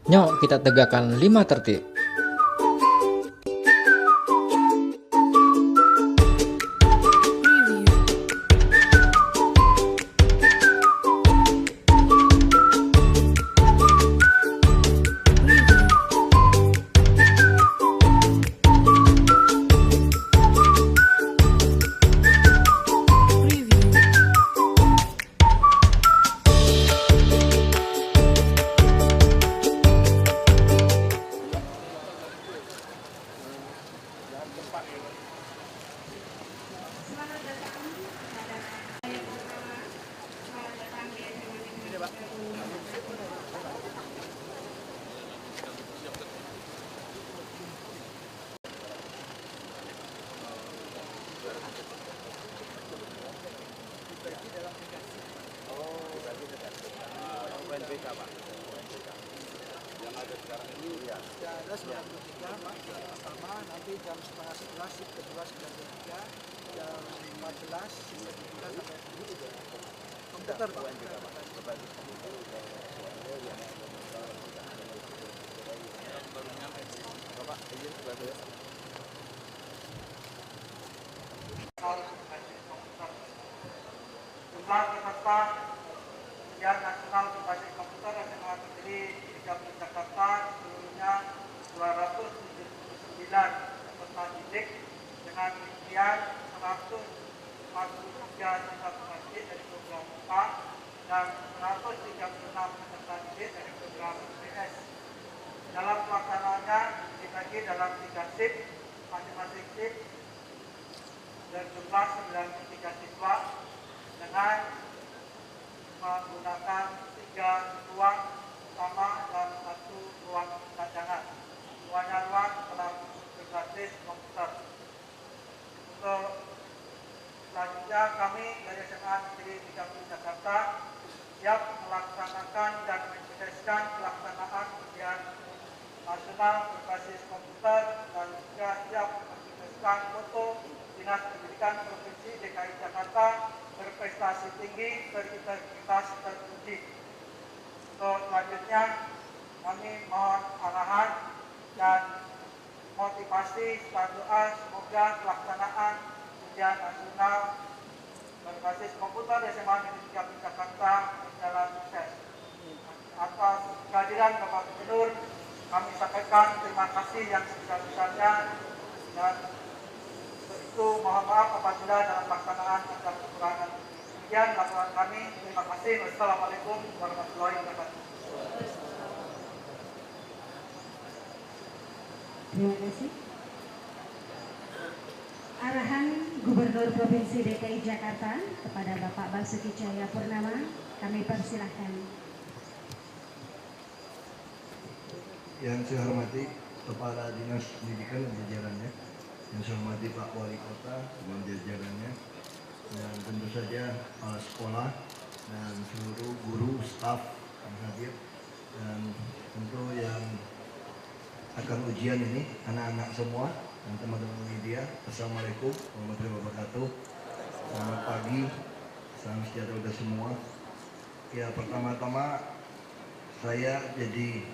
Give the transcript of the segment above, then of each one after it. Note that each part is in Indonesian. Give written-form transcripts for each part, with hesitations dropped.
Nyok kita tegakkan 5 tertib. Ada 93 Pak, yang pertama nanti jam setengah 11, shift kedua 93, jam 14, shift ketiga sampai komputer Pak. Jumlah peserta ujian nasional berbasis komputer yang terdiri di Dki Jakarta seluruhnya 279 peserta didik dengan rincian 143 siswa didik dari program UPA dan 136 peserta didik dari program PS. Dalam pelaksanaannya dibagi dalam 3 shift, masing-masing shift berjumlah 93 siswa dengan menggunakan 3 ruang utama dan 1 ruang cadangan. Semuanya ruang telah berbasis komputer. Untuk selanjutnya kami dari SMA Negeri 3 Jakarta siap melaksanakan dan mensukseskan pelaksanaan ujian nasional berbasis komputer dan juga siap mensukseskan foto Dinas Pendidikan Provinsi DKI Jakarta berprestasi tinggi berintegritas teruji. Untuk selanjutnya kami mohon arahan dan motivasi serta doa semoga pelaksanaan ujian nasional berbasis komputer SMA Negeri 3 Jakarta berjalan sukses. Atas kehadiran Bapak Gubernur kami sampaikan terima kasih yang sebesar-besarnya dan itu mohon maaf apabila dalam pelaksanaan ada kekurangan. Sekian laporan kami. Terima kasih. Wassalamualaikum warahmatullahi wabarakatuh. Terima kasih. Arahan Gubernur Provinsi DKI Jakarta kepada Bapak Basuki Cahayapurnama kami persilahkan. Yang saya hormati Kepala Dinas Pendidikan dan jajarannya, yang saya hormati Pak Wali Kota dan jajarannya, dan tentu saja kepala sekolah dan seluruh guru, staf yang hadir, dan tentu yang akan ujian ini, anak-anak semua dan teman-teman media. Assalamualaikum warahmatullahi wabarakatuh. Selamat pagi, salam sejahtera untuk semua. Ya, pertama-tama saya jadi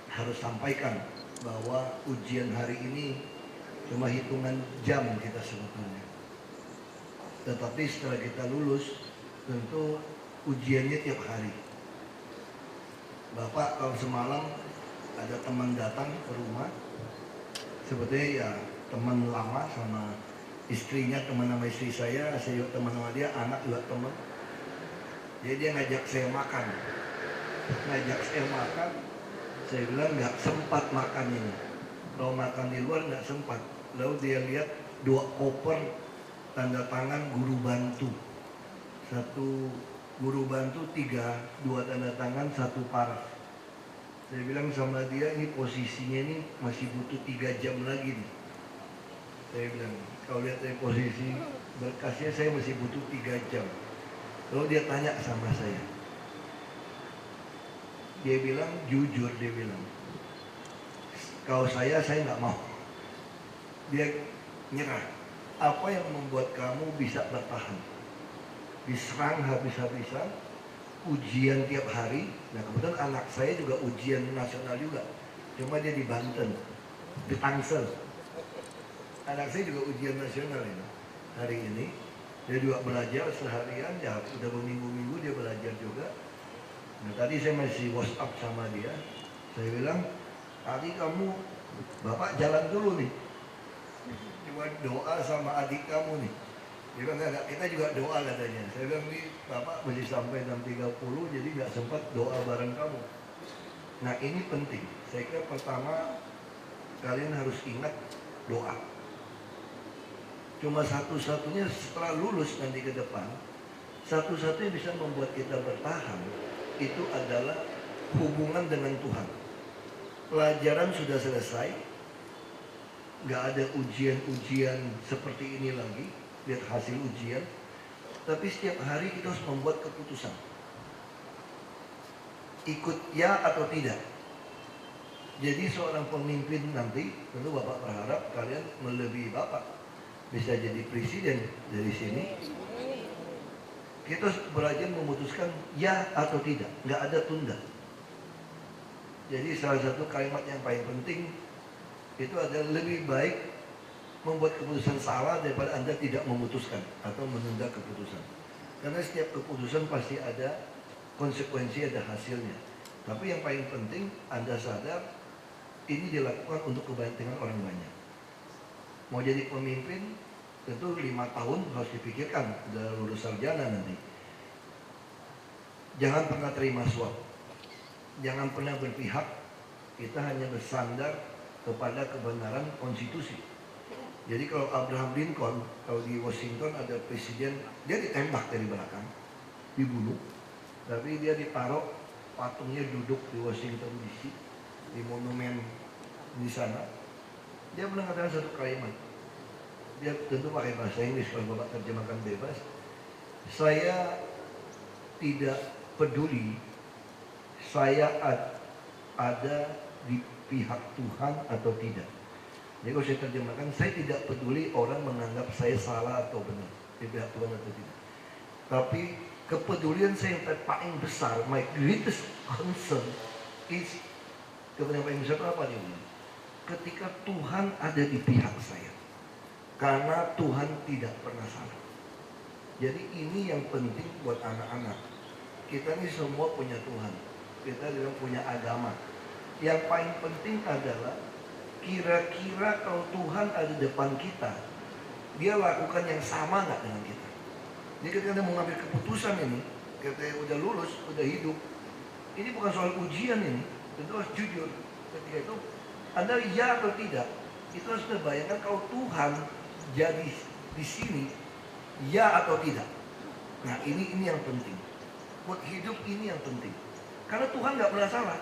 harus sampaikan bahwa ujian hari ini cuma hitungan jam kita sebetulnya. Tetapi setelah kita lulus, tentu ujiannya tiap hari. Bapak kalau semalam ada teman datang ke rumah, sebetulnya ya teman lama sama istrinya, teman sama istri saya juga teman sama dia, anak juga teman. Jadi dia ngajak saya makan. Saya bilang nggak sempat makan ini. Kalau makan di luar nggak sempat. Lalu dia lihat 2 koper tanda tangan guru bantu. 1 guru bantu, 2 tanda tangan, 1 paraf. Saya bilang sama dia, ini posisinya ini masih butuh 3 jam lagi nih. Saya bilang, kalau lihat dari posisi berkasnya saya masih butuh 3 jam. Lalu dia tanya sama saya. Dia bilang, jujur dia bilang, kalau saya nggak mau. Dia nyerah. Apa yang membuat kamu bisa bertahan? Diserang habis-habisan, ujian tiap hari. Nah kebetulan anak saya juga ujian nasional juga, cuma dia di Banten, di Tangsel. Anak saya juga ujian nasional ini hari ini. Dia juga belajar seharian, ya udah berminggu-minggu dia belajar juga. Nah tadi saya masih WhatsApp sama dia, saya bilang, tadi kamu, bapak jalan dulu nih, cuma doa sama adik kamu nih. Dia bilang enggak, kita juga doa katanya. Saya bilang nih bapak masih sampai 6.30, jadi nggak sempat doa bareng kamu. Nah ini penting. Saya kira pertama kalian harus ingat doa. Cuma satu-satunya setelah lulus nanti ke depan, satu-satunya bisa membuat kita bertahan itu adalah hubungan dengan Tuhan. Pelajaran sudah selesai, nggak ada ujian-ujian seperti ini lagi. Lihat hasil ujian, tapi setiap hari kita harus membuat keputusan, ikut ya atau tidak. Jadi seorang pemimpin nanti, tentu Bapak berharap kalian melebihi Bapak, bisa jadi presiden dari sini. Kita harus belajar memutuskan ya atau tidak, nggak ada tunda. Jadi salah satu kalimat yang paling penting itu adalah lebih baik membuat keputusan salah daripada Anda tidak memutuskan atau menunda keputusan. Karena setiap keputusan pasti ada konsekuensi, ada hasilnya. Tapi yang paling penting Anda sadar ini dilakukan untuk kepentingan orang banyak. Mau jadi pemimpin tentu 5 tahun harus dipikirkan, udah lulus sarjana nanti. Jangan pernah terima suap, jangan pernah berpihak. Kita hanya bersandar kepada kebenaran konstitusi. Jadi kalau Abraham Lincoln, kalau di Washington ada presiden, dia ditembak dari belakang, dibunuh, tapi dia ditaruh patungnya duduk di Washington DC, di monumen di sana. Dia pernah katakan satu kalimat, dia tentu pakai bahasa Inggris, kalau Bapak terjemahkan bebas. Saya tidak peduli saya ada di pihak Tuhan atau tidak. Jadi kalau saya terjemahkan, saya tidak peduli orang menganggap saya salah atau benar di pihak Tuhan atau tidak. Tapi kepedulian saya yang paling besar, my greatest concern is, kepentingan paling besar apa dia bilang? Ketika Tuhan ada di pihak saya, karena Tuhan tidak pernah salah. Jadi ini yang penting buat anak-anak. Kita ini semua punya Tuhan, kita juga punya agama. Yang paling penting adalah kira-kira kalau Tuhan ada di depan kita, dia lakukan yang sama nggak dengan kita? Jadi ketika Anda mengambil keputusan ini, ketika udah lulus, udah hidup, ini bukan soal ujian ini, tentu harus jujur. Ketika itu Anda ya atau tidak, itu harus terbayangkan kalau Tuhan jadi di sini, ya atau tidak. Nah ini yang penting. Buat hidup ini yang penting. Karena Tuhan nggak pernah salah.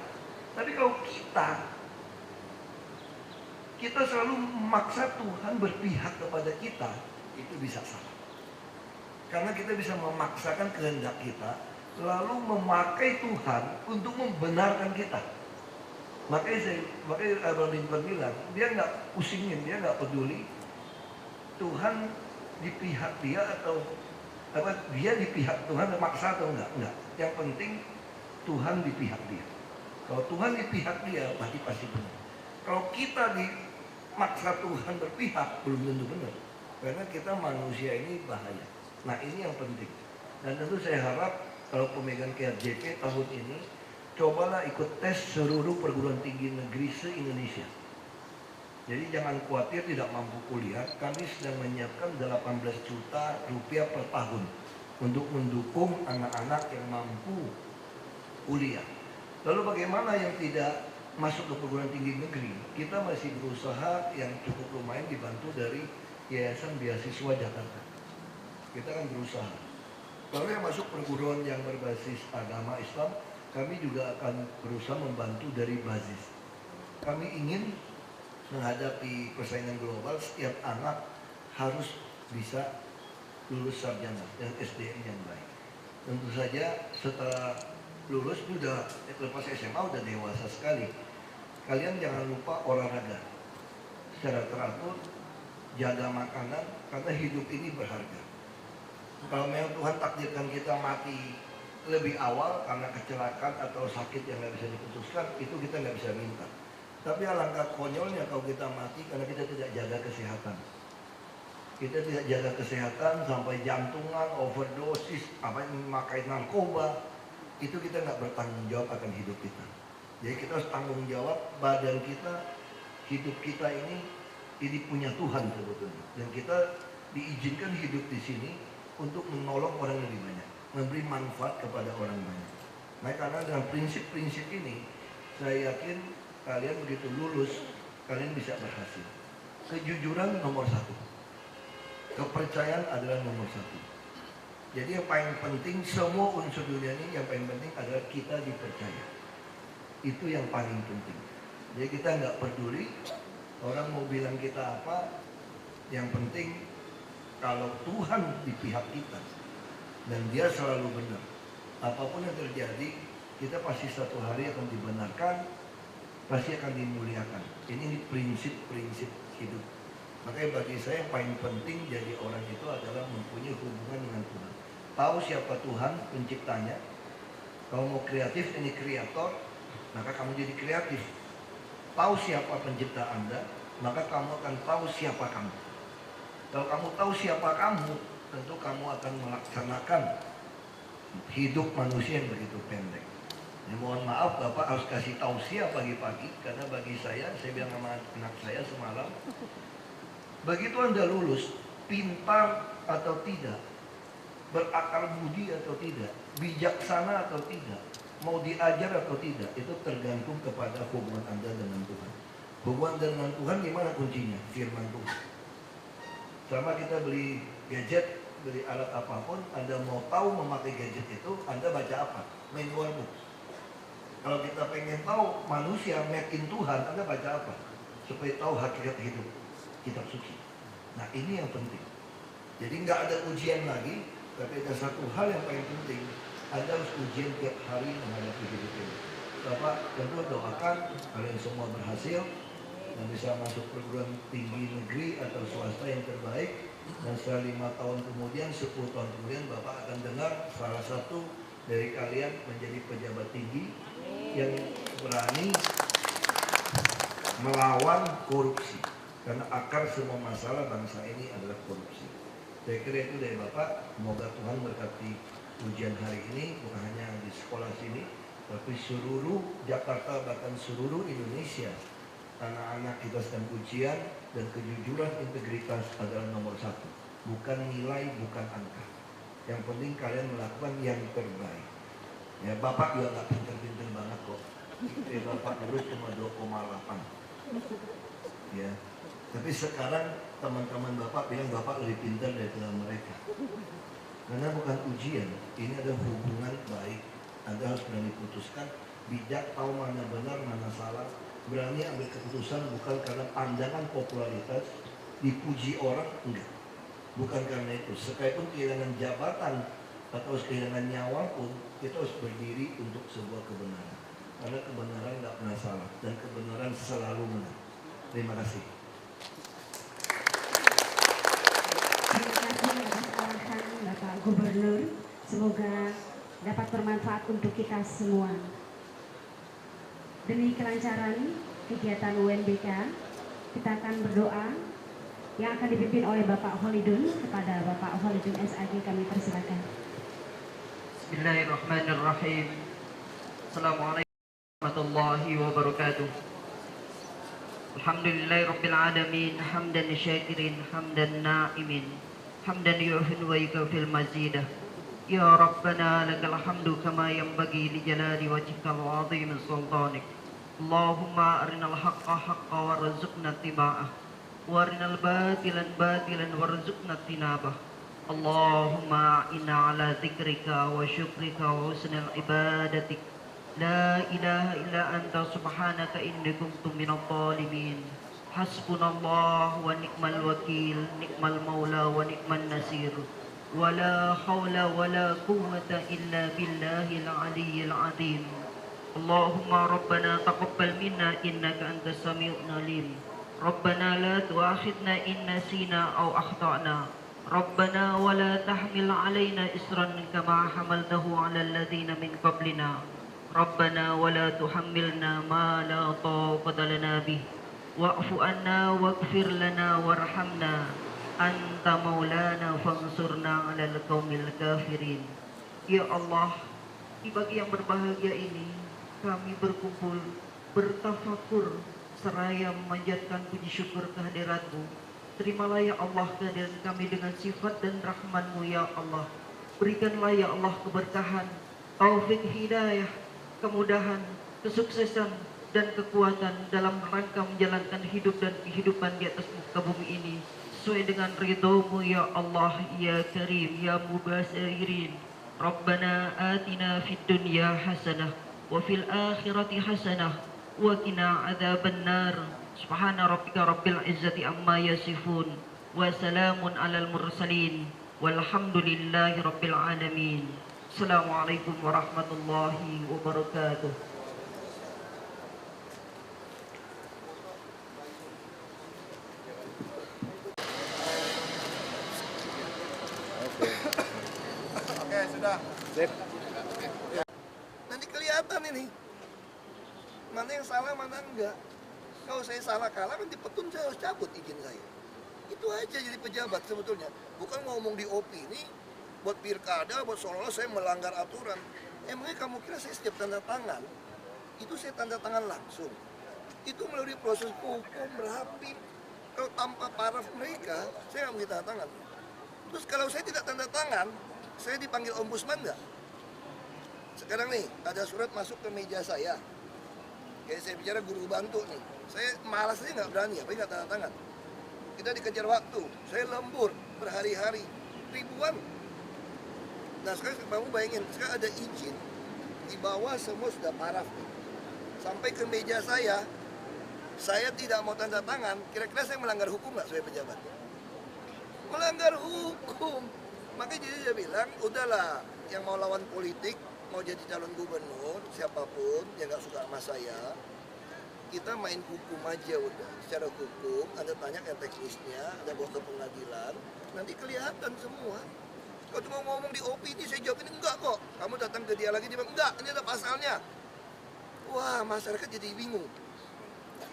Tapi kalau kita selalu memaksa Tuhan berpihak kepada kita, itu bisa salah. Karena kita bisa memaksakan kehendak kita, lalu memakai Tuhan untuk membenarkan kita. Makanya Abraham Lincoln bilang, dia nggak pusingin, dia nggak peduli Tuhan di pihak dia atau dia di pihak Tuhan memaksa atau enggak. Yang penting Tuhan di pihak dia. Kalau Tuhan di pihak dia, pasti benar. Kalau kita dimaksa Tuhan berpihak, belum tentu benar. Karena kita manusia ini bahaya. Nah ini yang penting. Dan tentu saya harap kalau pemegang KRJP tahun ini, cobalah ikut tes seluruh perguruan tinggi negeri se-Indonesia. Jadi jangan khawatir tidak mampu kuliah. Kami sedang menyiapkan 18 juta rupiah per tahun untuk mendukung anak-anak yang mampu kuliah. Lalu bagaimana yang tidak masuk ke perguruan tinggi negeri? Kita masih berusaha yang cukup lumayan dibantu dari Yayasan Beasiswa Jakarta. Kita akan berusaha. Kalau yang masuk perguruan yang berbasis agama Islam, kami juga akan berusaha membantu dari basis. Kami ingin menghadapi persaingan global, setiap anak harus bisa lulus sarjana dan SDM yang baik. Tentu saja setelah lulus sudah lepas SMA udah dewasa sekali. Kalian jangan lupa olahraga secara teratur, jaga makanan karena hidup ini berharga. Kalau memang Tuhan takdirkan kita mati lebih awal karena kecelakaan atau sakit yang nggak bisa diputuskan, itu kita nggak bisa minta. Tapi alangkah konyolnya kalau kita mati karena kita tidak jaga kesehatan. Kita tidak jaga kesehatan sampai jantungan, overdosis, memakai narkoba, itu kita nggak bertanggung jawab akan hidup kita. Jadi kita harus tanggung jawab badan kita, hidup kita ini punya Tuhan sebetulnya. Dan kita diizinkan hidup di sini untuk menolong orang lebih banyak, memberi manfaat kepada orang banyak. Nah, karena dengan prinsip-prinsip ini, saya yakin kalian begitu lulus, kalian bisa berhasil. Kejujuran nomor 1. Kepercayaan adalah nomor 1. Jadi yang paling penting, semua unsur dunia ini yang paling penting adalah kita dipercaya. Itu yang paling penting. Jadi kita nggak peduli orang mau bilang kita apa, yang penting kalau Tuhan di pihak kita dan dia selalu benar, apapun yang terjadi kita pasti satu hari akan dibenarkan, pasti akan dimuliakan. Ini prinsip-prinsip hidup. Makanya bagi saya yang paling penting jadi orang itu adalah mempunyai hubungan dengan Tuhan. Tahu siapa Tuhan penciptanya. Kalau mau kreatif, ini kreator, maka kamu jadi kreatif. Tahu siapa pencipta Anda, maka kamu akan tahu siapa kamu. Kalau kamu tahu siapa kamu, tentu kamu akan melaksanakan hidup manusia yang begitu pendek. Ya, mohon maaf Bapak harus kasih tausiah pagi-pagi, karena bagi saya bilang sama anak saya semalam, begitu Anda lulus, pintar atau tidak, berakal budi atau tidak, bijaksana atau tidak, mau diajar atau tidak, itu tergantung kepada hubungan Anda dengan Tuhan. Hubungan dengan Tuhan gimana kuncinya? Firman Tuhan. Selama kita beli gadget, beli alat apapun, Anda mau tahu memakai gadget itu, Anda baca apa? Manual book. Kalau kita pengen tahu manusia makin Tuhan, Anda baca apa? Supaya tahu hakikat hidup, kitab suci. Nah, ini yang penting. Jadi nggak ada ujian lagi, tapi ada satu hal yang paling penting. Anda harus ujian tiap hari menghadapi hidup ini. Bapak tentu doakan kalian semua berhasil dan bisa masuk perguruan tinggi negeri atau swasta yang terbaik. Dan setelah 5 tahun kemudian, 10 tahun kemudian, Bapak akan dengar salah satu dari kalian menjadi pejabat tinggi yang berani melawan korupsi. Karena akar semua masalah bangsa ini adalah korupsi. Saya kira itu dari Bapak. Semoga Tuhan berkati ujian hari ini, bukan hanya di sekolah sini, tapi seluruh Jakarta, bahkan seluruh Indonesia. Anak-anak kita sedang ujian, dan kejujuran, integritas adalah nomor 1. Bukan nilai, bukan angka. Yang penting kalian melakukan yang terbaik. Ya, Bapak juga nggak pinter-pinter banget kok. Bapak lulus cuma 2,8. Ya. Tapi sekarang teman-teman Bapak bilang Bapak lebih pintar daripada mereka. Karena bukan ujian, ini adalah hubungan baik. Anda harus berani putuskan, bijak, tahu mana benar, mana salah. Berani ambil keputusan bukan karena pandangan popularitas, dipuji orang, enggak. Bukan karena itu. Sekalipun kehilangan jabatan atau kehilangan nyawa pun, kita harus berdiri untuk sebuah kebenaran. Karena kebenaran enggak pernah salah dan kebenaran selalu benar. Terima kasih. Terima kasih atas arahan Bapak Gubernur. Semoga dapat bermanfaat untuk kita semua. Demi kelancaran kegiatan UNBK, kita akan berdoa yang akan dipimpin oleh Bapak Holidun. Kepada Bapak Holidun SAG kami persilakan. Bismillahirrahmanirrahim. Assalamualaikum warahmatullahi wabarakatuh. Alhamdulillahirabbil alamin, hamdan syakirin, hamdan na'imin, hamdan yuhin wa yukafil mazidah. Ya Rabbana lakal hamdu kama yanbaghi li jalali wajhikal 'azim sultanik. Allahumma arinal haqqa haqqa warzuqna ittiba'ah, wa arinal batilan batilan warzuqna tinabah. Allahumma inna ala dzikrika wa syukrika wa husnil ibadatik. La ilaha illa anta subhanaka inni kuntu minadh dhalimin. Hasbunallah wa ni'mal wakil, ni'mal maula wa ni'man nasir. Wala hawla wala quwwata illa billahil aliyyil azim. Allahumma rabbana taqabbal minna innaka antas sami'ul alim. Rabbana la tu'akhidna in nasina aw akhtana. ربنا ولا تحمل علينا إصرا كما حملته على الذين من قبلنا ربنا ولا تحملنا ما لا طاقة لنا به واعف عنا واغفر لنا وارحمنا أنت مولانا فانصرنا على القوم الكافرين. Ya Allah, di pagi yang berbahagia ini kami berkumpul bertafakur seraya memanjatkan puji syukur kehadirat-Mu. Terimalah ya Allah kehadiran kami dengan sifat dan rahman-Mu ya Allah. Berikanlah ya Allah keberkahan, taufik hidayah, kemudahan, kesuksesan dan kekuatan dalam rangka menjalankan hidup dan kehidupan di atas muka bumi ini sesuai dengan ridho-Mu ya Allah ya Karim ya Mubasirin. Rabbana atina fid dunya hasanah wa fil akhirati hasanah wa qina adzabannar. Subhana rabbika rabbil izzati amma yasifun wa salamun alal mursalin walhamdulillahi rabbil alamin. Assalamualaikum warahmatullahi wabarakatuh. Oke, sudah. Sip. Nanti kelihatan ini mana yang salah, mana enggak. Kalau saya salah kalah kan di petun saya harus cabut izin saya. Itu aja jadi pejabat sebetulnya. Bukan ngomong di opini buat pilkada, buat seolah-olah saya melanggar aturan. Emangnya kamu kira saya setiap tanda tangan itu saya tanda tangan langsung? Itu melalui proses hukum rapi. Kalau tanpa paraf mereka, saya nggak mungkin tanda tangan. Terus kalau saya tidak tanda tangan, saya dipanggil ombudsman nggak? Sekarang nih, ada surat masuk ke meja saya. Kayak saya bicara guru bantu nih. Saya malas aja nggak berani, apa nggak tanda tangan. Kita dikejar waktu, saya lembur berhari-hari, ribuan. Nah sekarang kamu bayangin, sekarang ada izin, di bawah semua sudah paraf. Sampai ke meja saya tidak mau tanda tangan, kira-kira saya melanggar hukum nggak sebagai pejabat? Melanggar hukum. Makanya jadi saya bilang, udahlah, yang mau lawan politik, mau jadi calon gubernur, siapapun yang nggak suka sama saya, kita main hukum aja udah. Secara hukum, Anda tanya yang teknisnya, Anda bawa ke pengadilan, nanti kelihatan semua. Kalau cuma ngomong di opini, saya jawab ini enggak kok. Kamu datang ke dia lagi, dia bilang, enggak, ini ada pasalnya. Wah, masyarakat jadi bingung.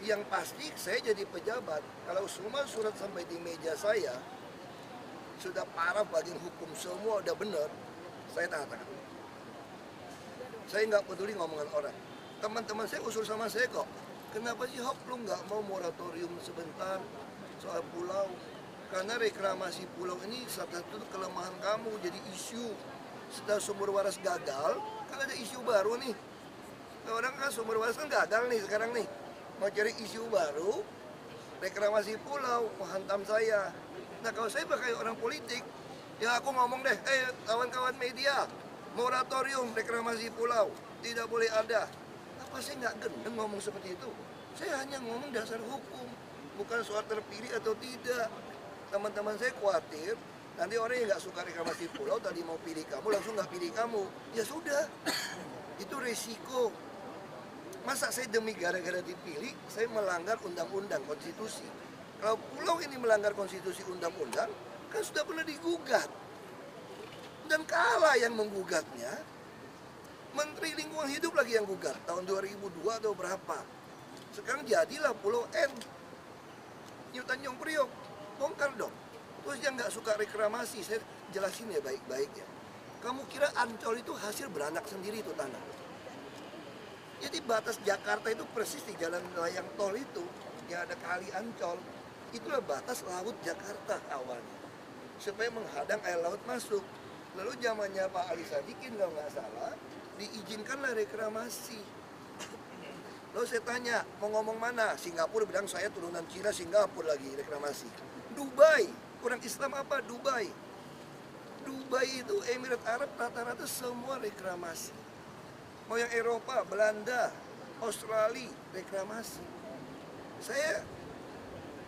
Yang pasti, saya jadi pejabat. Kalau semua surat sampai di meja saya, sudah parah bagian hukum, semua udah benar, saya tanda tangan. Saya nggak peduli ngomongan orang. Teman-teman saya usul sama saya kok. Kenapa sih Hok lu nggak mau moratorium sebentar soal pulau? Karena reklamasi pulau ini salah satu kelemahan kamu jadi isu. Setelah sumber waras gagal, kan ada isu baru nih. Nah, orang kan sumber waras kan gagal nih sekarang nih. Mau cari isu baru, reklamasi pulau menghantam saya. Nah kalau saya pakai orang politik, ya aku ngomong deh, kawan-kawan media, moratorium reklamasi pulau tidak boleh ada. Apa saya nggak gendeng ngomong seperti itu? Saya hanya ngomong dasar hukum, bukan soal terpilih atau tidak. Teman-teman saya khawatir nanti orang yang nggak suka reklamasi pulau tadi mau pilih kamu langsung nggak pilih kamu. Ya sudah, itu resiko. Masa saya demi gara-gara dipilih saya melanggar undang-undang konstitusi? Kalau pulau ini melanggar konstitusi undang-undang kan sudah pernah digugat dan kalah yang menggugatnya. Menteri Lingkungan Hidup lagi yang gugat tahun 2002 atau berapa. Sekarang jadilah Pulau N, New Tanjung Priok, bongkar dong. Terus yang nggak suka reklamasi, saya jelasin ya baik-baik ya. Kamu kira Ancol itu hasil beranak sendiri itu tanah? Jadi batas Jakarta itu persis di jalan layang tol itu, yang ada kali Ancol, itulah batas laut Jakarta awalnya. Supaya menghadang air laut masuk. Lalu zamannya Pak Ali Sadikin kalau nggak salah, diizinkanlah reklamasi. Lalu saya tanya, mau ngomong mana? Singapura bilang saya turunan Cina, Singapura lagi reklamasi. Dubai, orang Islam apa? Dubai. Dubai itu Emirat Arab rata-rata semua reklamasi. Mau yang Eropa, Belanda, Australia, reklamasi. Saya,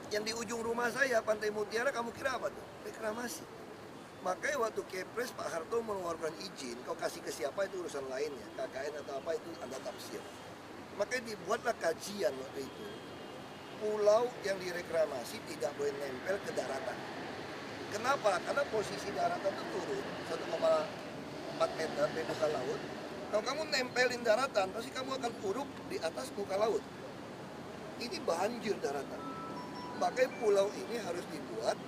yang di ujung rumah saya, Pantai Mutiara, kamu kira apa tuh? Reklamasi. Makanya waktu Kepres Pak Harto mengeluarkan izin, kau kasih ke siapa itu urusan lainnya, KKN atau apa itu Anda tafsir. Makanya dibuatlah kajian waktu itu. Pulau yang direklamasi tidak boleh nempel ke daratan. Kenapa? Karena posisi daratan itu turun 1,4 meter dari muka laut. Kalau kamu nempelin daratan, pasti kamu akan uruk di atas muka laut. Ini banjir daratan. Makanya pulau ini harus dibuat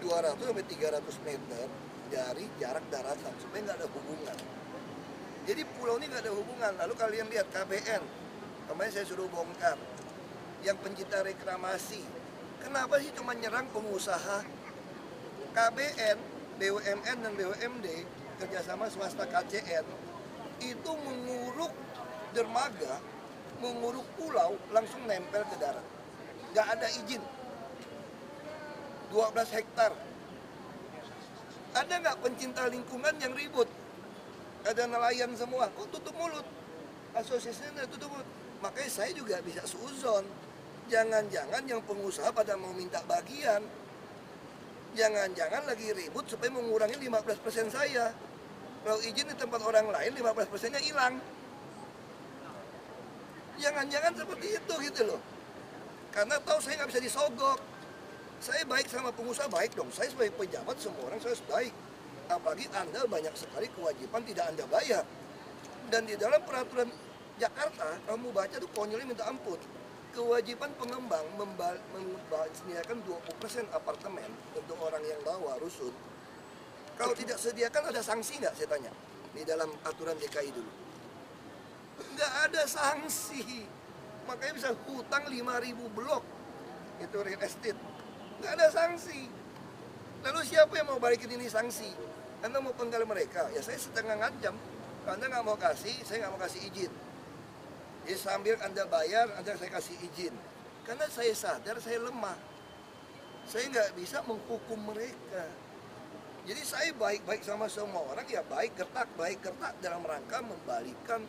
200 sampai 300 meter dari jarak daratan supaya nggak ada hubungan. Jadi pulau ini nggak ada hubungan. Lalu kalian lihat KBN, kemarin saya suruh bongkar, yang pencinta reklamasi. Kenapa sih cuma nyerang pengusaha? KBN, BUMN dan BUMD kerjasama swasta KCN itu menguruk dermaga, menguruk pulau langsung nempel ke darat. Nggak ada izin. 12 hektar. Ada nggak pencinta lingkungan yang ribut? Ada nelayan semua, kok tutup mulut? Asosiasinya tutup mulut. Makanya saya juga bisa suuzon. Jangan-jangan yang pengusaha pada mau minta bagian. Jangan-jangan lagi ribut supaya mengurangi 15% saya. Kalau izin di tempat orang lain 15%-nya hilang. Jangan-jangan seperti itu gitu loh. Karena tahu saya nggak bisa disogok. Saya baik sama pengusaha, baik dong. Saya sebagai pejabat, semua orang saya harus baik. Apalagi Anda banyak sekali kewajiban tidak Anda bayar. Dan di dalam peraturan Jakarta, kamu baca tuh konyolnya minta ampun. Kewajiban pengembang menyediakan 20% apartemen untuk orang yang bawa rusun. Kalau tidak sediakan ada sanksi nggak, saya tanya? Di dalam aturan DKI dulu. Nggak ada sanksi. Makanya bisa hutang 5.000 blok. Itu real estate. Nggak ada sanksi. Lalu siapa yang mau balikin ini sanksi? Anda mau penggal mereka? Ya saya setengah ngancam. Kalau Anda nggak mau kasih, saya nggak mau kasih izin. Jadi sambil Anda bayar, Anda saya kasih izin. Karena saya sadar saya lemah. Saya nggak bisa menghukum mereka. Jadi saya baik-baik sama semua orang, ya baik gertak dalam rangka membalikan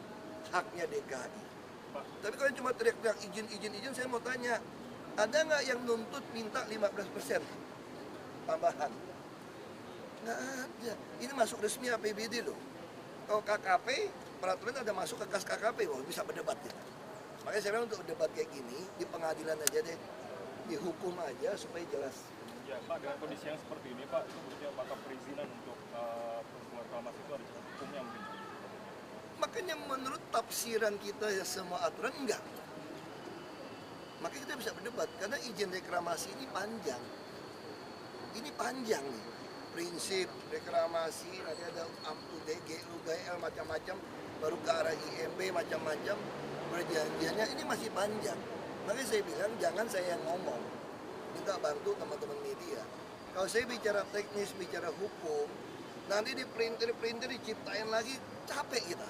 haknya DKI. Tapi kalau cuma teriak-teriak izin, saya mau tanya, ada nggak yang nuntut minta 15% tambahan? Nggak ada. Ini masuk resmi APBD loh. Kalau KKP, peraturan ada masuk ke kas KKP, wah bisa berdebat kita. Makanya saya bilang untuk debat kayak gini, di pengadilan aja deh. Dihukum aja supaya jelas. Ya Pak, dengan kondisi yang seperti ini Pak, itu berarti apakah perizinan untuk reklamasi itu ada hukumnya mungkin? Makanya menurut tafsiran kita ya semua aturan enggak. Makanya kita bisa berdebat, karena izin reklamasi ini panjang. Ini panjang nih. Prinsip reklamasi, nanti ada UPU, DGU, GL, macam-macam, baru ke arah IMB, macam-macam, perjanjiannya ini masih panjang. Makanya saya bilang, jangan saya yang ngomong. Minta bantu teman-teman media. Kalau saya bicara teknis, bicara hukum, nanti di printer diciptain lagi, capek kita.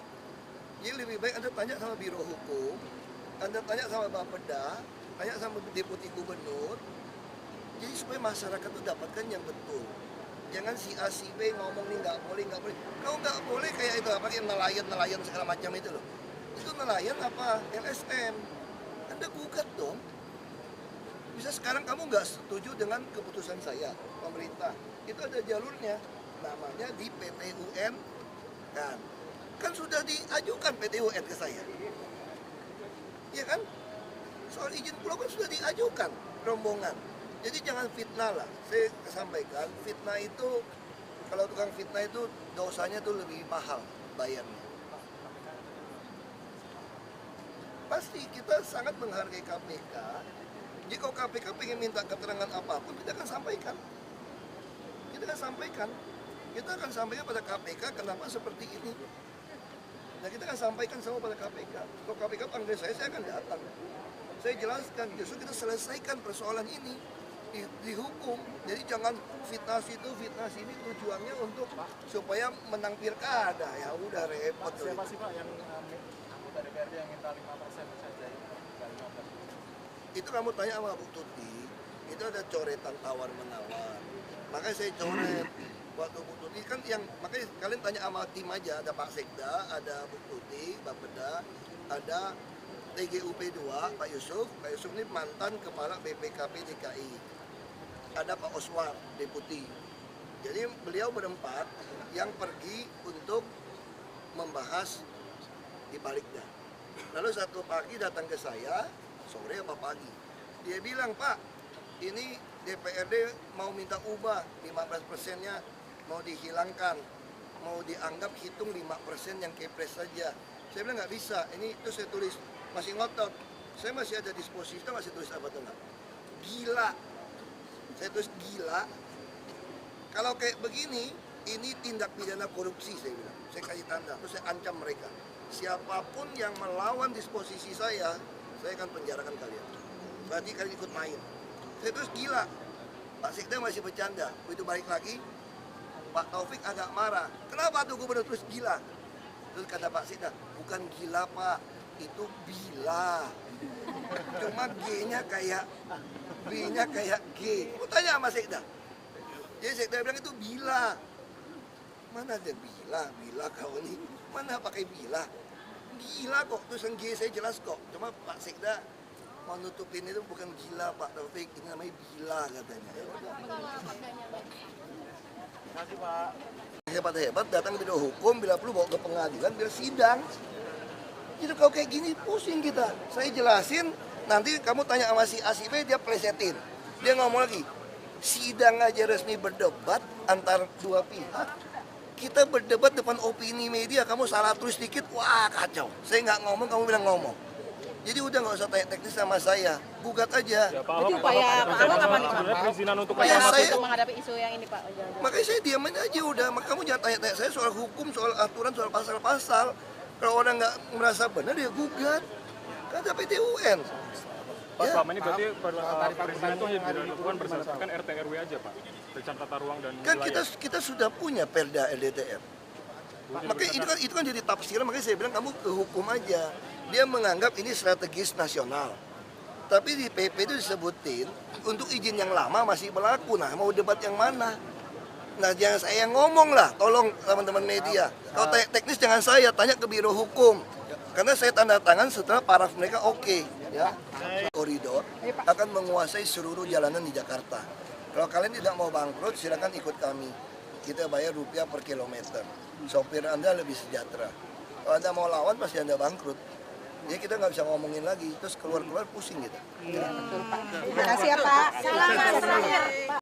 Jadi lebih baik Anda tanya sama Biro Hukum, Anda tanya sama Bapeda, tanya sama Deputi Gubernur, jadi supaya masyarakat itu dapatkan yang betul. Jangan si A, si B ngomong nih nggak boleh. Kau nggak boleh kayak itu, apa kayak nelayan segala macam itu loh. Itu nelayan apa? LSM. Anda gugat dong. Bisa sekarang kamu nggak setuju dengan keputusan saya, pemerintah. Itu ada jalurnya, namanya di PT UN kan sudah diajukan PT UN ke saya. Iya kan? Soal izin pulau kan sudah diajukan rombongan. Jadi jangan fitnah lah. Saya sampaikan, fitnah itu, kalau tukang fitnah itu dosanya tuh lebih mahal bayarnya. Pasti kita sangat menghargai KPK. Jika KPK ingin minta keterangan apapun, kita akan sampaikan. Kita akan sampaikan pada KPK kenapa seperti ini. Nah, kita akan sampaikan semua pada KPK. Kalau KPK panggil saya akan datang. Saya jelaskan, justru kita selesaikan persoalan ini. Dihukum. Jadi jangan fitnah situ, fitnah sini, tujuannya untuk supaya menang pilkada. Ya udah repot. Siapa sih Pak yang anggota DPRD yang minta 5% saja? Itu kamu tanya sama Bu Tuti, itu ada coretan tawar-menawar. Makanya saya coret waktu Bu Tuti kan yang, makanya kalian tanya sama tim aja, ada Pak Sekda, ada Bu Tuti, Bapeda, ada TGUP 2, Pak Yusuf ini mantan Kepala BPKP DKI. Ada Pak Oswar, Deputi. Jadi beliau berempat yang pergi untuk membahas di Balikda. Lalu satu pagi datang ke saya, sore apa pagi, dia bilang, Pak, ini DPRD mau minta ubah 15%-nya mau dihilangkan, mau dianggap hitung 5% yang kepres saja. Saya bilang nggak bisa, ini itu saya tulis masih ngotot. Saya masih ada disposisi, itu masih tulis apa tuh nggak? Gila. Saya tulis gila. Kalau kayak begini, ini tindak pidana korupsi saya bilang. Saya kasih tanda, terus saya ancam mereka. Siapapun yang melawan disposisi saya akan penjarakan kalian. Berarti kalian ikut main. Saya terus gila. Pak Sekda masih bercanda. Begitu balik lagi, Pak Taufik agak marah. Kenapa tuh gubernur terus gila? Terus kata Pak Sekda, bukan gila Pak, itu bila. Cuma G-nya kayak B-nya kayak G. Aku tanya sama Sekda. Jadi Sekda bilang itu bila. Mana ada bila? Bila kau ini. Mana pakai bila? Gila kok, tulisan G saya jelas kok. Cuma Pak Sekda mau nutupin itu bukan gila Pak Taufik, ini namanya bila katanya. Hebat-hebat datang ke bidang hukum, bila perlu bawa ke pengadilan, biar sidang. Jadi kalau kayak gini pusing kita. Saya jelasin, nanti kamu tanya sama si A, si B, dia plesetin. Dia ngomong lagi, sidang aja resmi berdebat antar dua pihak. Kita berdebat depan opini media, kamu salah tulis dikit, wah kacau. Saya nggak ngomong, kamu bilang ngomong. Jadi udah nggak usah tanya teknis sama saya, gugat aja. Ya, Pak Ahok, sebenarnya perizinan untuk menghadapi isu yang ini Pak. Makanya saya diamin aja udah. Kamu jangan tanya-tanya saya soal hukum, soal aturan, soal pasal-pasal. Kalau orang nggak merasa benar dia gugat. Kan ada PT UN. Pak, selama ini berarti perizinan itu hanya dilakukan berdasarkan RT RW aja Pak? Rencana tata ruang dan Kan wilayah. kita sudah punya Perda LDTR. Makanya itu kan jadi tafsiran, makanya saya bilang kamu ke hukum aja. Dia menganggap ini strategis nasional. Tapi di PP itu disebutin untuk izin yang lama masih berlaku. Nah, mau debat yang mana? Nah, jangan saya yang ngomong lah, tolong teman-teman media. Kalau teknis jangan saya, tanya ke Biro Hukum. Karena saya tanda tangan setelah paraf mereka oke, ya. Koridor akan menguasai seluruh jalanan di Jakarta. Kalau kalian tidak mau bangkrut, silakan ikut kami. Kita bayar rupiah per kilometer. Sopir Anda lebih sejahtera. Kalau Anda mau lawan, pasti Anda bangkrut. Jadi kita nggak bisa ngomongin lagi, terus keluar-keluar pusing kita. Terima kasih ya Pak. Selamat.